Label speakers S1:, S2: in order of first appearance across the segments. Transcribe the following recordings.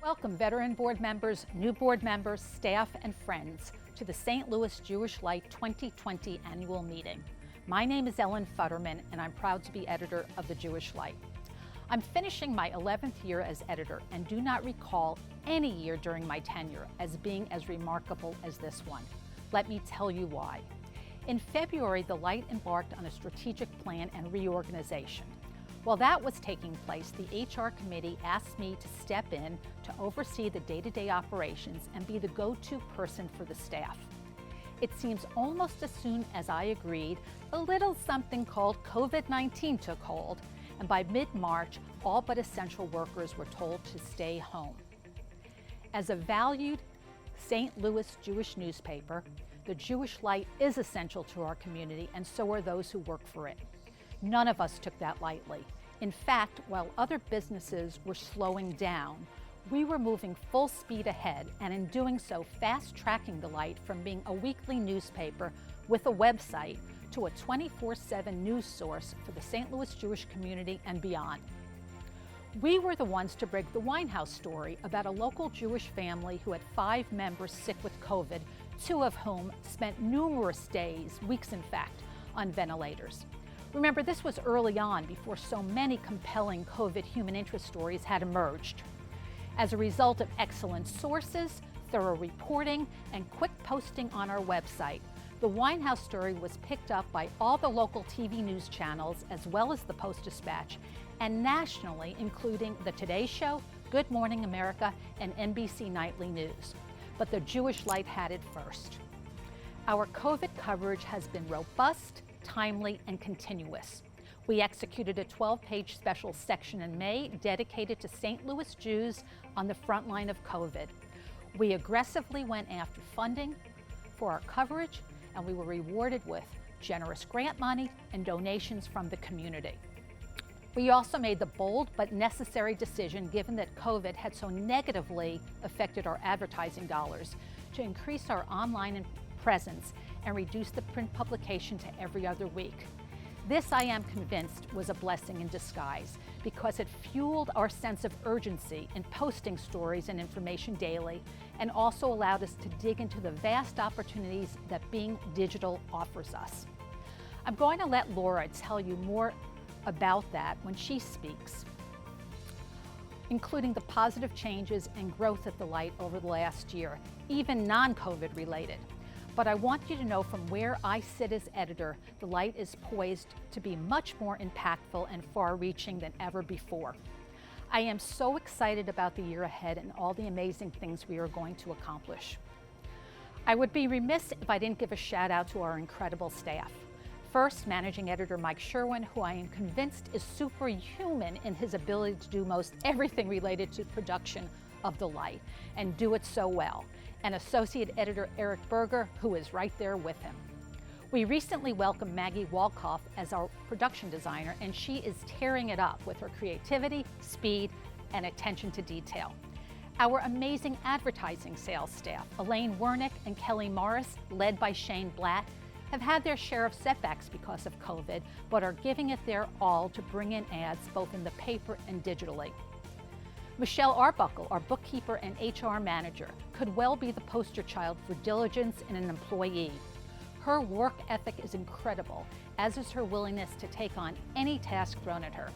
S1: Welcome veteran board members, new board members, staff, and friends to the St. Louis Jewish Light 2020 annual meeting. My name is Ellen Futterman, and I'm proud to be editor of the Jewish Light. I'm finishing my 11th year as editor and do not recall any year during my tenure as being as remarkable as this one. Let me tell you why. In February, the Light embarked on a strategic plan and reorganization. While that was taking place, the HR committee asked me to step in to oversee the day-to-day operations and be the go-to person for the staff. It seems almost as soon as I agreed, a little something called COVID-19 took hold, and by mid-March, all but essential workers were told to stay home. As a valued St. Louis Jewish newspaper, the Jewish Light is essential to our community, and so are those who work for it. None of us took that lightly. In fact, while other businesses were slowing down, we were moving full speed ahead, and in doing so, fast-tracking the Light from being a weekly newspaper with a website to a 24/7 news source for the St. Louis Jewish community and beyond. We were the ones to break the Winehouse story about a local Jewish family who had 5 members sick with COVID, 2 of whom spent numerous days, weeks in fact, on ventilators. Remember, this was early on, before so many compelling COVID human interest stories had emerged. As a result of excellent sources, thorough reporting, and quick posting on our website, the Winehouse story was picked up by all the local TV news channels as well as the Post-Dispatch, and nationally, including the Today Show, Good Morning America, and NBC Nightly News. But the Jewish Light had it first. Our COVID coverage has been robust, timely, and continuous. We executed a 12-page special section in May dedicated to St. Louis Jews on the front line of COVID. We aggressively went after funding for our coverage, and we were rewarded with generous grant money and donations from the community. We also made the bold but necessary decision, given that COVID had so negatively affected our advertising dollars, to increase our online presence and reduce the print publication to every other week. This, I am convinced, was a blessing in disguise because it fueled our sense of urgency in posting stories and information daily, and also allowed us to dig into the vast opportunities that being digital offers us. I'm going to let Laura tell you more about that when she speaks, including the positive changes and growth at the Light over the last year, even non-COVID related. But I want you to know, from where I sit as editor, the Light is poised to be much more impactful and far-reaching than ever before. I am so excited about the year ahead and all the amazing things we are going to accomplish. I would be remiss if I didn't give a shout out to our incredible staff. First, managing editor Mike Sherwin, who I am convinced is superhuman in his ability to do most everything related to production of the Light, and do it so well. And associate editor Eric Berger, who is right there with him. We recently welcomed Maggie Walkoff as our production designer, and she is tearing it up with her creativity, speed, and attention to detail. Our amazing advertising sales staff, Elaine Wernick and Kelly Morris, led by Shane Blatt, have had their share of setbacks because of COVID, but are giving it their all to bring in ads both in the paper and digitally. Michelle Arbuckle, our bookkeeper and HR manager, could well be the poster child for diligence in an employee. Her work ethic is incredible, as is her willingness to take on any task thrown at her.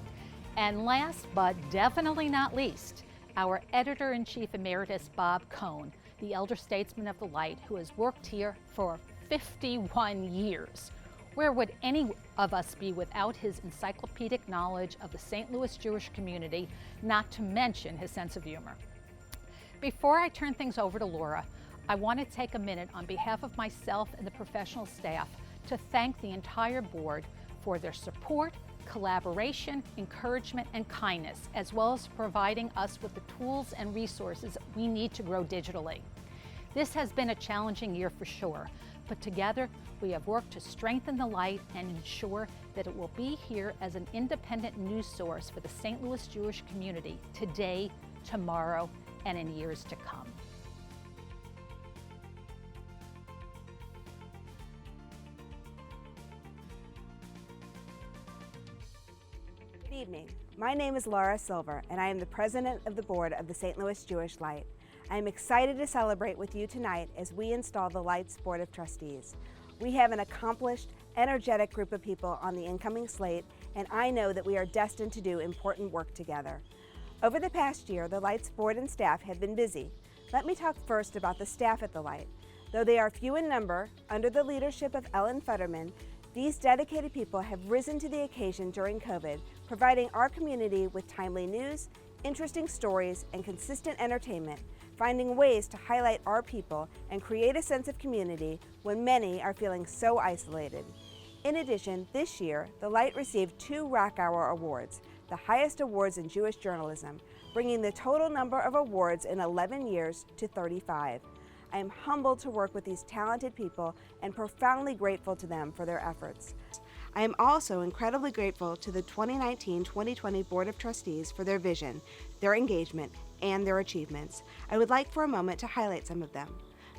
S1: And last, but definitely not least, our editor-in-chief emeritus, Bob Cohn, the elder statesman of the Light, who has worked here for 51 years. Where would any of us be without his encyclopedic knowledge of the St. Louis Jewish community, not to mention his sense of humor? Before I turn things over to Laura, I want to take a minute on behalf of myself and the professional staff to thank the entire board for their support, collaboration, encouragement, and kindness, as well as providing us with the tools and resources we need to grow digitally. This has been a challenging year for sure, but together we have worked to strengthen the Light and ensure that it will be here as an independent news source for the St. Louis Jewish community today, tomorrow, and in years to come.
S2: Good evening. My name is Laura Silver, and I am the president of the board of the St. Louis Jewish Light. I am excited to celebrate with you tonight as we install the Light's Board of Trustees. We have an accomplished, energetic group of people on the incoming slate, and I know that we are destined to do important work together. Over the past year, the Light's board and staff have been busy. Let me talk first about the staff at the Light. Though they are few in number, under the leadership of Ellen Futterman, these dedicated people have risen to the occasion during COVID, providing our community with timely news, interesting stories, and consistent entertainment, finding ways to highlight our people and create a sense of community when many are feeling so isolated. In addition, this year, the Light received 2 Rock Hour Awards, the highest awards in Jewish journalism, bringing the total number of awards in 11 years to 35. I am humbled to work with these talented people and profoundly grateful to them for their efforts. I am also incredibly grateful to the 2019-2020 Board of Trustees for their vision, their engagement, and their achievements. I would like for a moment to highlight some of them.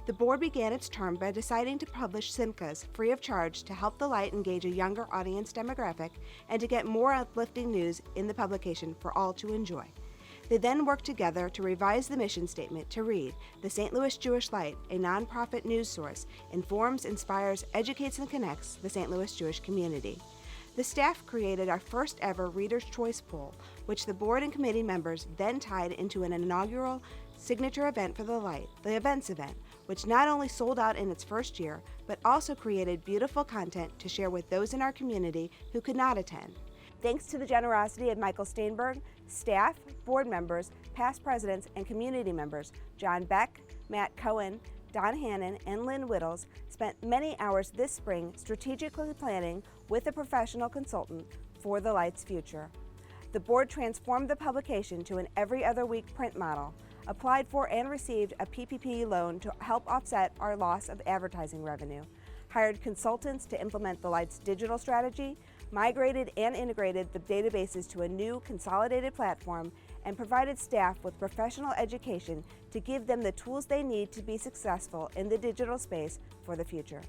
S2: The board began its term by deciding to publish Simchas free of charge to help the Light engage a younger audience demographic and to get more uplifting news in the publication for all to enjoy. They then worked together to revise the mission statement to read, "The St. Louis Jewish Light, a nonprofit news source, informs, inspires, educates, and connects the St. Louis Jewish community." The staff created our first ever Reader's Choice Poll, which the board and committee members then tied into an inaugural signature event for the Light, the Events event, which not only sold out in its first year, but also created beautiful content to share with those in our community who could not attend. Thanks to the generosity of Michael Steinberg, staff, board members, past presidents, and community members, John Beck, Matt Cohen, Don Hannon, and Lynn Whittles spent many hours this spring strategically planning with a professional consultant for the Light's future. The board transformed the publication to an every other week print model, applied for and received a PPP loan to help offset our loss of advertising revenue, hired consultants to implement the Light's digital strategy, migrated and integrated the databases to a new consolidated platform, and provided staff with professional education to give them the tools they need to be successful in the digital space for the future.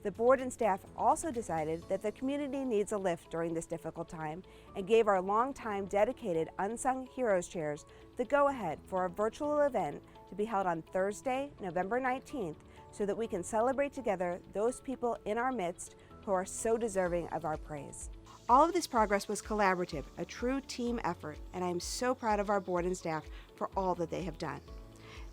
S2: The board and staff also decided that the community needs a lift during this difficult time and gave our longtime dedicated Unsung Heroes chairs the go-ahead for a virtual event to be held on Thursday, November 19th, so that we can celebrate together those people in our midst who are so deserving of our praise. All of this progress was collaborative, a true team effort, and I am so proud of our board and staff for all that they have done.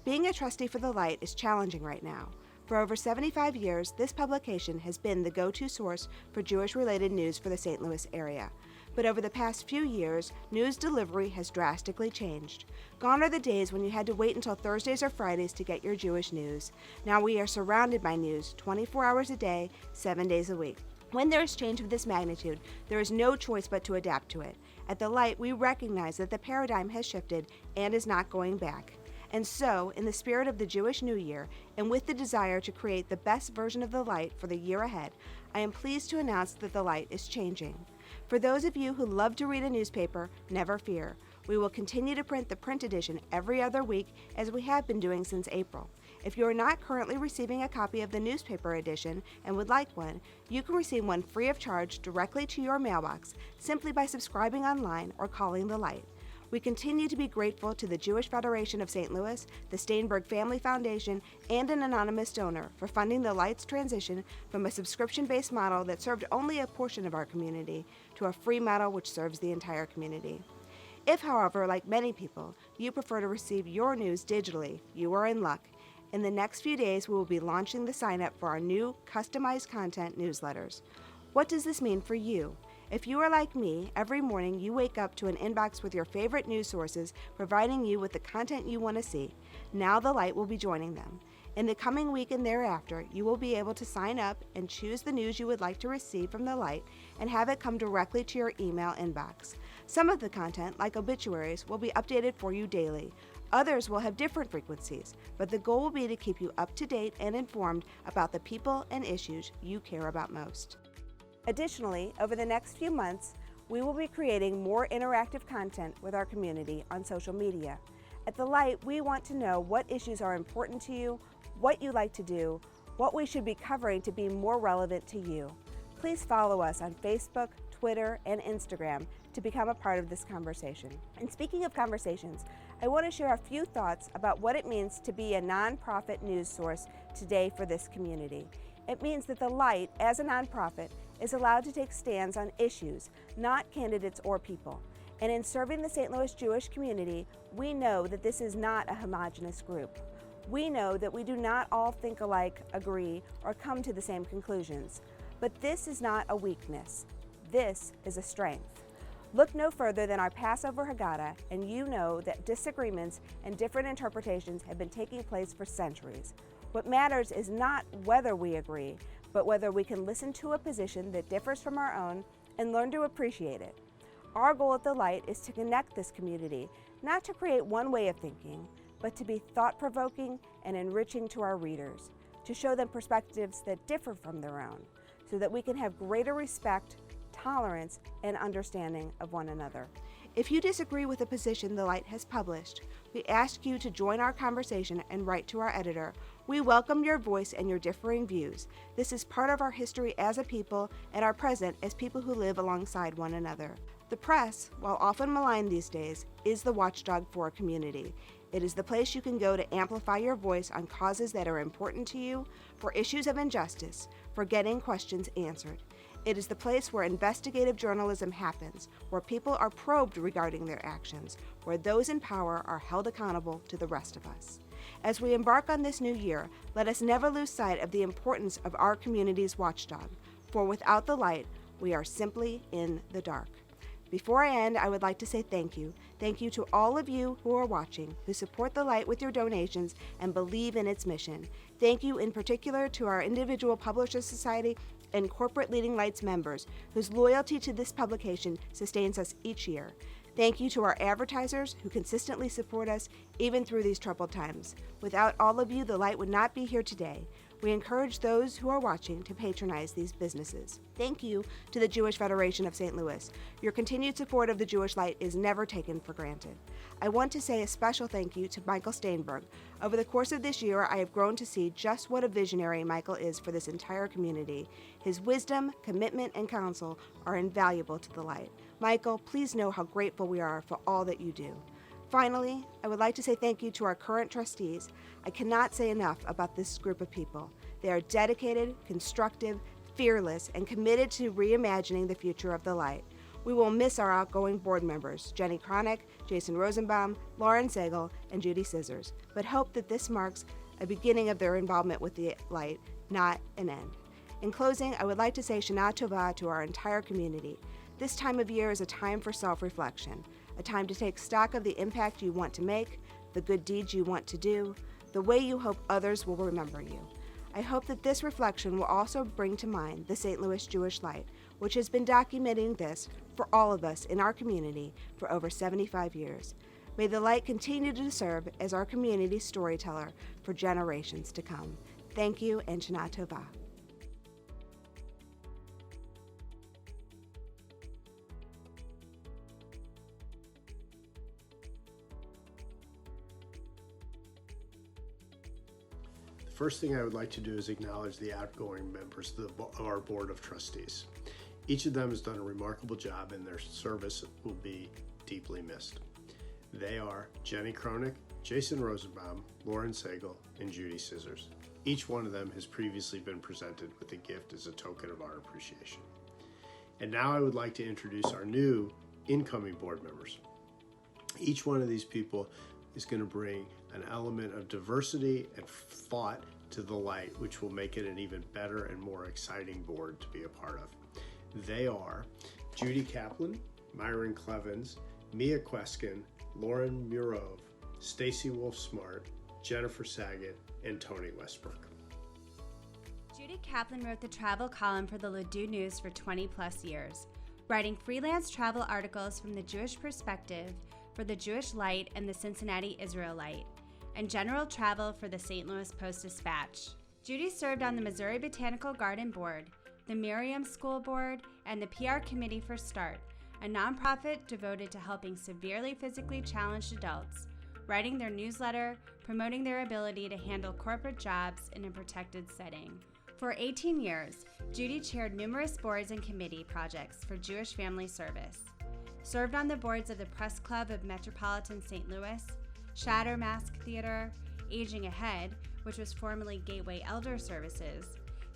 S2: Being a trustee for the Light is challenging right now. For over 75 years, this publication has been the go-to source for Jewish-related news for the St. Louis area. But over the past few years, news delivery has drastically changed. Gone are the days when you had to wait until Thursdays or Fridays to get your Jewish news. Now we are surrounded by news 24 hours a day, 7 days a week. When there is change of this magnitude, there is no choice but to adapt to it. At the Light, we recognize that the paradigm has shifted and is not going back. And so, in the spirit of the Jewish New Year, and with the desire to create the best version of the Light for the year ahead, I am pleased to announce that the Light is changing. For those of you who love to read a newspaper, never fear. We will continue to print the print edition every other week, as we have been doing since April. If you are not currently receiving a copy of the newspaper edition and would like one, you can receive one free of charge directly to your mailbox simply by subscribing online or calling the Light. We continue to be grateful to the Jewish Federation of St. Louis, the Steinberg Family Foundation, and an anonymous donor for funding the Light's transition from a subscription-based model that served only a portion of our community to a free model which serves the entire community. If, however, like many people, you prefer to receive your news digitally, you are in luck. In the next few days, we will be launching the sign-up for our new customized content newsletters. What does this mean for you? If you are like me, every morning you wake up to an inbox with your favorite news sources providing you with the content you want to see. Now the Light will be joining them. In the coming week and thereafter, you will be able to sign up and choose the news you would like to receive from the Light and have it come directly to your email inbox. Some of the content, like obituaries, will be updated for you daily. Others will have different frequencies, but the goal will be to keep you up to date and informed about the people and issues you care about most. Additionally, over the next few months, we will be creating more interactive content with our community on social media. At the Light, we want to know what issues are important to you, what you like to do, what we should be covering to be more relevant to you. Please follow us on Facebook, Twitter, and Instagram to become a part of this conversation. And speaking of conversations, I want to share a few thoughts about what it means to be a nonprofit news source today for this community. It means that the Light, as a nonprofit, is allowed to take stands on issues, not candidates or people. And in serving the St. Louis Jewish community, we know that this is not a homogeneous group. We know that we do not all think alike, agree, or come to the same conclusions. But this is not a weakness. This is a strength. Look no further than our Passover Haggadah, and you know that disagreements and different interpretations have been taking place for centuries. What matters is not whether we agree, but whether we can listen to a position that differs from our own and learn to appreciate it. Our goal at the Light is to connect this community, not to create one way of thinking, but to be thought-provoking and enriching to our readers, to show them perspectives that differ from their own, so that we can have greater respect, tolerance, and understanding of one another. If you disagree with a position the Light has published, we ask you to join our conversation and write to our editor. We welcome your voice and your differing views. This is part of our history as a people and our present as people who live alongside one another. The press, while often maligned these days, is the watchdog for a community. It is the place you can go to amplify your voice on causes that are important to you, for issues of injustice, for getting questions answered. It is the place where investigative journalism happens, where people are probed regarding their actions, where those in power are held accountable to the rest of us. As we embark on this new year, let us never lose sight of the importance of our community's watchdog, for without the Light, we are simply in the dark. Before I end, I would like to say thank you. Thank you to all of you who are watching, who support the Light with your donations and believe in its mission. Thank you in particular to our individual Publishers Society and corporate Leading Lights members, whose loyalty to this publication sustains us each year. Thank you to our advertisers who consistently support us even through these troubled times. Without all of you, the Light would not be here today. We encourage those who are watching to patronize these businesses. Thank you to the Jewish Federation of St. Louis. Your continued support of the Jewish Light is never taken for granted. I want to say a special thank you to Michael Steinberg. Over the course of this year, I have grown to see just what a visionary Michael is for this entire community. His wisdom, commitment, and counsel are invaluable to the Light. Michael, please know how grateful we are for all that you do. Finally, I would like to say thank you to our current trustees. I cannot say enough about this group of people. They are dedicated, constructive, fearless, and committed to reimagining the future of the Light. We will miss our outgoing board members, Jenny Cronick, Jason Rosenbaum, Lauren Sagel, and Judy Scissors, but hope that this marks a beginning of their involvement with the Light, not an end. In closing, I would like to say Shana Tova to our entire community. This time of year is a time for self-reflection, a time to take stock of the impact you want to make, the good deeds you want to do, the way you hope others will remember you. I hope that this reflection will also bring to mind the St. Louis Jewish Light, which has been documenting this for all of us in our community for over 75 years. May the Light continue to serve as our community's storyteller for generations to come. Thank you, and Shana Tova.
S3: First thing I would like to do is acknowledge the outgoing members of our Board of Trustees. Each of them has done a remarkable job, and their service will be deeply missed. They are Jenny Cronick, Jason Rosenbaum, Lauren Sagel, and Judy Scissors. Each one of them has previously been presented with a gift as a token of our appreciation. And now I would like to introduce our new incoming board members. Each one of these people is going to bring an element of diversity and thought to the Light, which will make it an even better and more exciting board to be a part of. They are JUDY KAPLAN, MYRON KLEVENS, Mia Queskin, Lauren MUROV, Stacy Wolf-Smart, Jennifer Saget, and Tony Westbrook.
S4: JUDY KAPLAN wrote the travel column for the Ladue News for 20 plus years, writing freelance travel articles from the Jewish perspective for the Jewish Light and the Cincinnati Israelite, and general travel for the St. Louis Post-Dispatch. JUDY served on the Missouri Botanical Garden Board, the Miriam School Board, and the PR Committee for START, a nonprofit devoted to helping severely physically challenged adults, writing their newsletter, promoting their ability to handle corporate jobs in a protected setting. For 18 years, JUDY chaired numerous boards and committee projects for Jewish Family Service. served on the boards of the Press Club of Metropolitan St. Louis, Shatter Mask Theater, Aging Ahead, which was formerly Gateway Elder Services,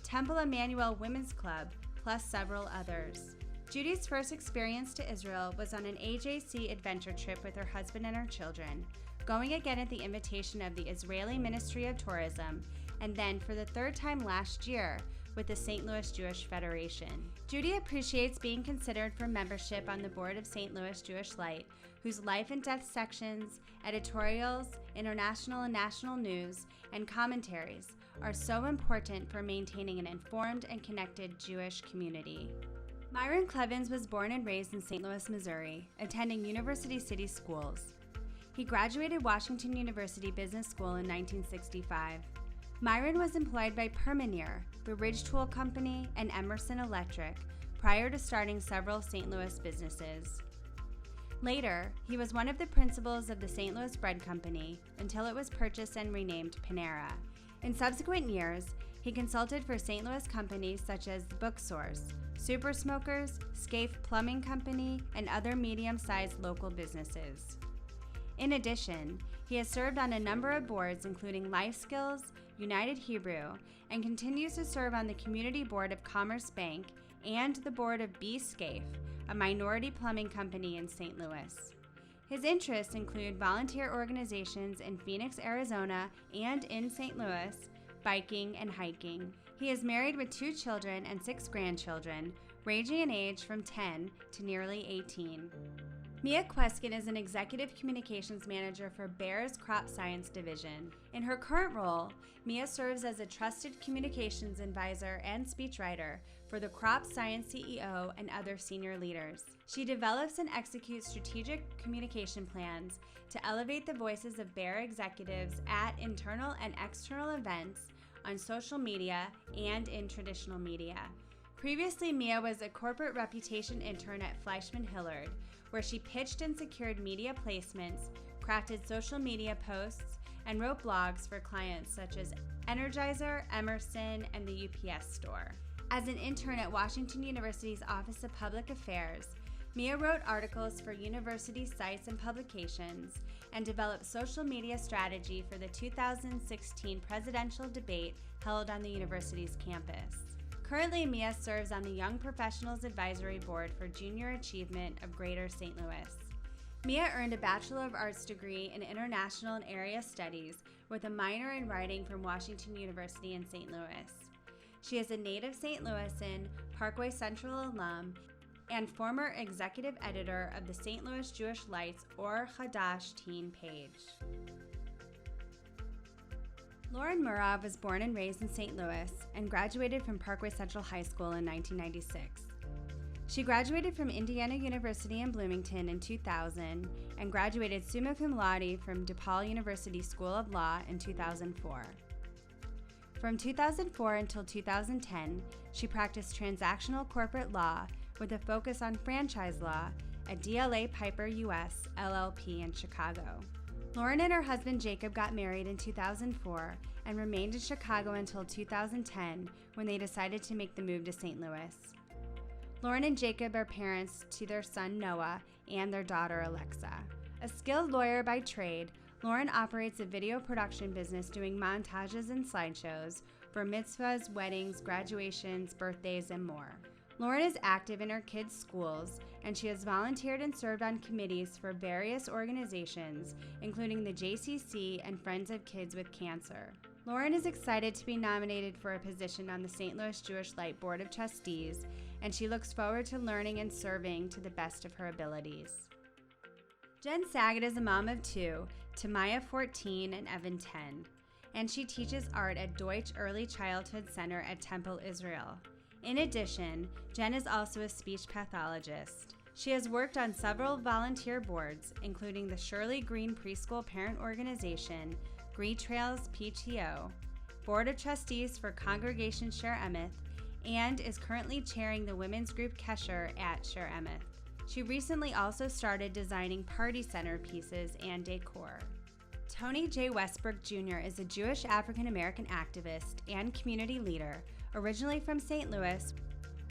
S4: Temple Emmanuel Women's Club, plus several others. Judy's first experience to Israel was on an AJC adventure trip with her husband and her children, going again at the invitation of the Israeli Ministry of Tourism, and then for the third time last year with the St. Louis Jewish Federation. Judy appreciates being considered for membership on the board of St. Louis Jewish Light, whose life and death sections, editorials, international and national news, and commentaries are so important for maintaining an informed and connected Jewish community. MYRON KLEVENS was born and raised in St. Louis, Missouri, attending University City schools. He graduated Washington University Business School in 1965. MYRON was employed by Perminier, the Ridge Tool Company, and Emerson Electric prior to starting several St. Louis businesses. Later, he was one of the principals of the St. Louis Bread Company until it was purchased and renamed Panera. In subsequent years, he consulted for St. Louis companies such as The Book Source, Super Smokers, Scaife Plumbing Company, and other medium-sized local businesses. In addition, he has served on a number of boards including Life Skills, United Hebrew, and continues to serve on the Community Board of Commerce Bank and the board of B. Scaife, a minority plumbing company in St. Louis. His interests include volunteer organizations in Phoenix, Arizona, and in St. Louis, biking and hiking. He is married with 2 children and 6 grandchildren, ranging in age from 10 to nearly 18. Mia Kweskin is an Executive Communications Manager for Bayer's Crop Science Division. In her current role, Mia serves as a trusted communications advisor and speechwriter for the Crop Science CEO and other senior leaders. She develops and executes strategic communication plans to elevate the voices of Bayer executives at internal and external events, on social media, and in traditional media. Previously, Mia was a corporate reputation intern at Fleischman Hillard, where she pitched and secured media placements, crafted social media posts, and wrote blogs for clients such as Energizer, Emerson, and the UPS Store. As an intern at Washington University's Office of Public Affairs, Mia wrote articles for university sites and publications and developed social media strategy for the 2016 presidential debate held on the university's campus. Currently, Mia serves on the Young Professionals Advisory Board for Junior Achievement of Greater St. Louis. Mia earned a Bachelor of Arts degree in International and Area Studies with a minor in writing from Washington University in St. Louis. She is a native St. Louisan, Parkway Central alum, and former executive editor of the St. Louis Jewish Light's Or Hadash teen page. Lauren MUROV was born and raised in St. Louis and graduated from Parkway Central High School in 1996. She graduated from Indiana University in Bloomington in 2000 and graduated summa cum laude from DePaul University School of Law in 2004. From 2004 until 2010, she practiced transactional corporate law with a focus on franchise law at DLA Piper US LLP in Chicago. Lauren and her husband Jacob got married in 2004 and remained in Chicago until 2010 when they decided to make the move to St. Louis. Lauren and Jacob are parents to their son Noah and their daughter Alexa. A skilled lawyer by trade, Lauren operates a video production business doing montages and slideshows for mitzvahs, weddings, graduations, birthdays, and more. Lauren is active in her kids' schools, and she has volunteered and served on committees for various organizations, including the JCC and Friends of Kids with Cancer. Lauren is excited to be nominated for a position on the St. Louis Jewish Light Board of Trustees, and she looks forward to learning and serving to the best of her abilities. Jen Saget is a mom of 2 to Maya 14 and Evan 10, and she teaches art at Deutsch Early Childhood Center at Temple, Israel. In addition, Jen is also a speech pathologist. She has worked on several volunteer boards, including the Shirley Green Preschool Parent Organization, Green Trails PTO, Board of Trustees for Congregation Sher Emeth, and is currently chairing the women's group Kesher at Sher Emeth. She recently also started designing party centerpieces and decor. Tony J. Westbrook Jr. is a Jewish African-American activist and community leader, originally from St. Louis,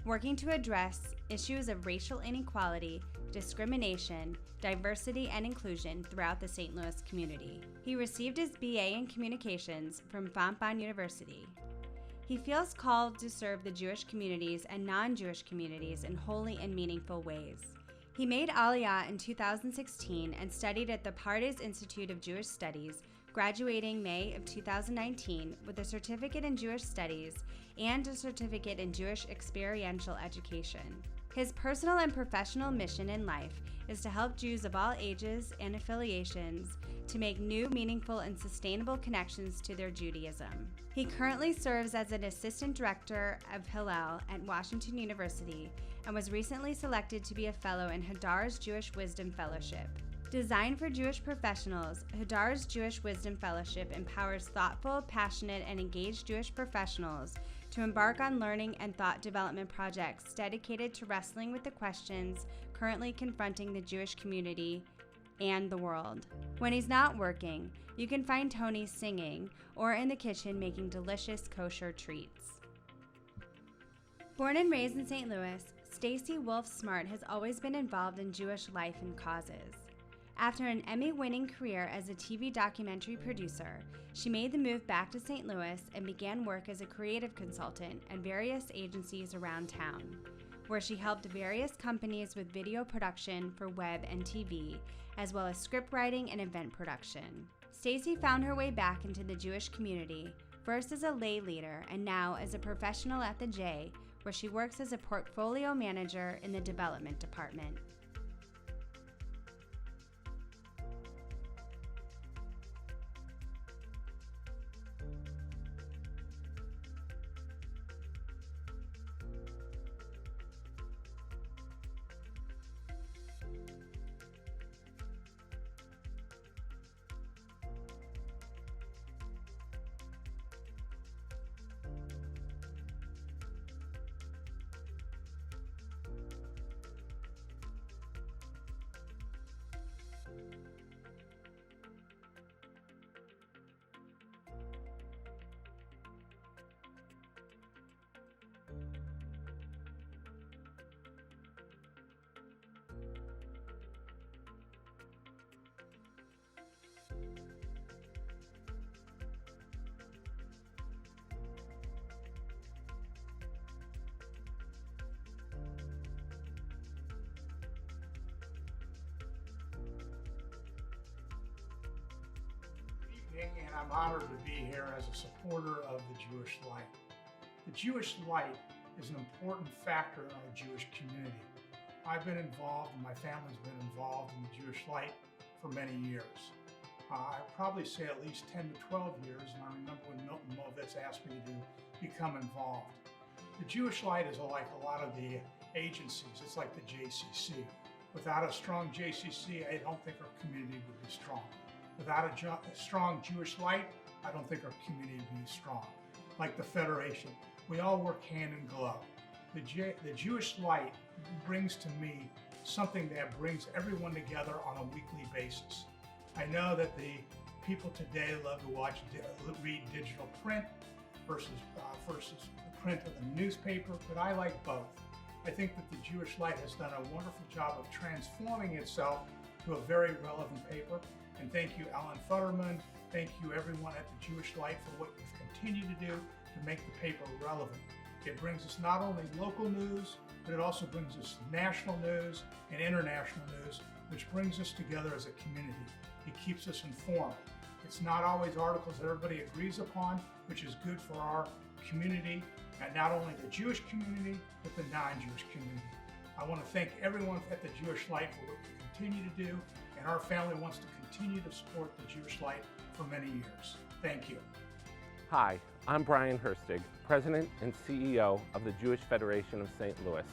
S4: working to address issues of racial inequality, discrimination, diversity, and inclusion throughout the St. Louis community. He received his BA in Communications from Fontbonne University. He feels called to serve the Jewish communities and non-Jewish communities in holy and meaningful ways. He made Aliyah in 2016 and studied at the Pardes Institute of Jewish Studies, graduating May of 2019 with a certificate in Jewish Studies and a certificate in Jewish Experiential Education. His personal and professional mission in life is to help Jews of all ages and affiliations to make new, meaningful, and sustainable connections to their Judaism. He currently serves as an assistant director of Hillel at Washington University and was recently selected to be a fellow in Hadar's Jewish Wisdom Fellowship. Designed for Jewish professionals, Hadar's Jewish Wisdom Fellowship empowers thoughtful, passionate, and engaged Jewish professionals to embark on learning and thought development projects dedicated to wrestling with the questions currently confronting the Jewish community and the world. When he's not working, you can find Tony singing or in the kitchen making delicious kosher treats. Born and raised in St. Louis, Stacy Wolf Smart has always been involved in Jewish life and causes. After an Emmy-winning career as a TV documentary producer, she made the move back to St. Louis and began work as a creative consultant at various agencies around town, where she helped various companies with video production for web and TV, as well as script writing and event production. Stacy found her way back into the Jewish community, first as a lay leader and now as a professional at the J, where she works as a portfolio manager in the development department.
S5: And I'm honored to be here as a supporter of the Jewish Light. The Jewish Light is an important factor in our Jewish community. I've been involved, and my family's been involved in the Jewish Light for many years. I'd probably say at least 10 to 12 years, and I remember when Milton Movitz asked me to become involved. The Jewish Light is like a lot of the agencies. It's like the JCC. Without a strong JCC, I don't think our community would be strong. Without a strong Jewish Light, I don't think our community would be strong. Like the Federation, we all work hand in glove. The Jewish Light brings to me something that brings everyone together on a weekly basis. I know that the people today love to read digital print versus the print of the newspaper, but I like both. I think that the Jewish Light has done a wonderful job of transforming itself to a very relevant paper. And thank you, Ellen Futterman. Thank you, everyone at the Jewish Light, for what you've continued to do to make the paper relevant. It brings us not only local news, but it also brings us national news and international news, which brings us together as a community. It keeps us informed. It's not always articles that everybody agrees upon, which is good for our community, and not only the Jewish community, but the non-Jewish community. I want to thank everyone at the Jewish Light for what you continue to do, and our family wants to continue to support the Jewish Light for many years. Thank you.
S6: Hi, I'm Brian Herstig, President and CEO of the Jewish Federation of St. Louis.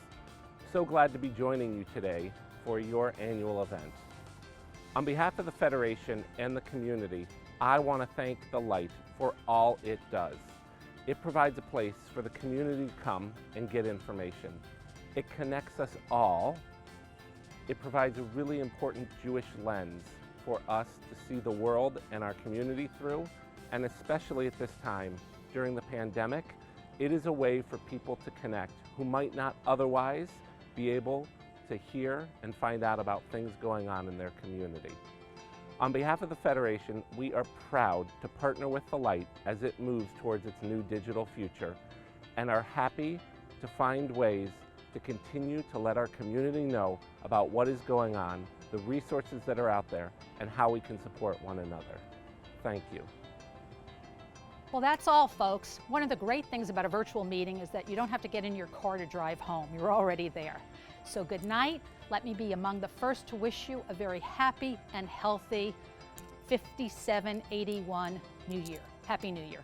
S6: So glad to be joining you today for your annual event. On behalf of the Federation and the community, I want to thank the Light for all it does. It provides a place for the community to come and get information. It connects us all. It provides a really important Jewish lens for us to see the world and our community through, and especially at this time, during the pandemic, it is a way for people to connect who might not otherwise be able to hear and find out about things going on in their community. On behalf of the Federation, we are proud to partner with the Light as it moves towards its new digital future and are happy to find ways to continue to let our community know about what is going on, the resources that are out there, and how we can support one another. Thank you.
S1: Well, that's all, folks. One of the great things about a virtual meeting is that you don't have to get in your car to drive home. You're already there. So good night. Let me be among the first to wish you a very happy and healthy 5781 New Year. Happy New Year.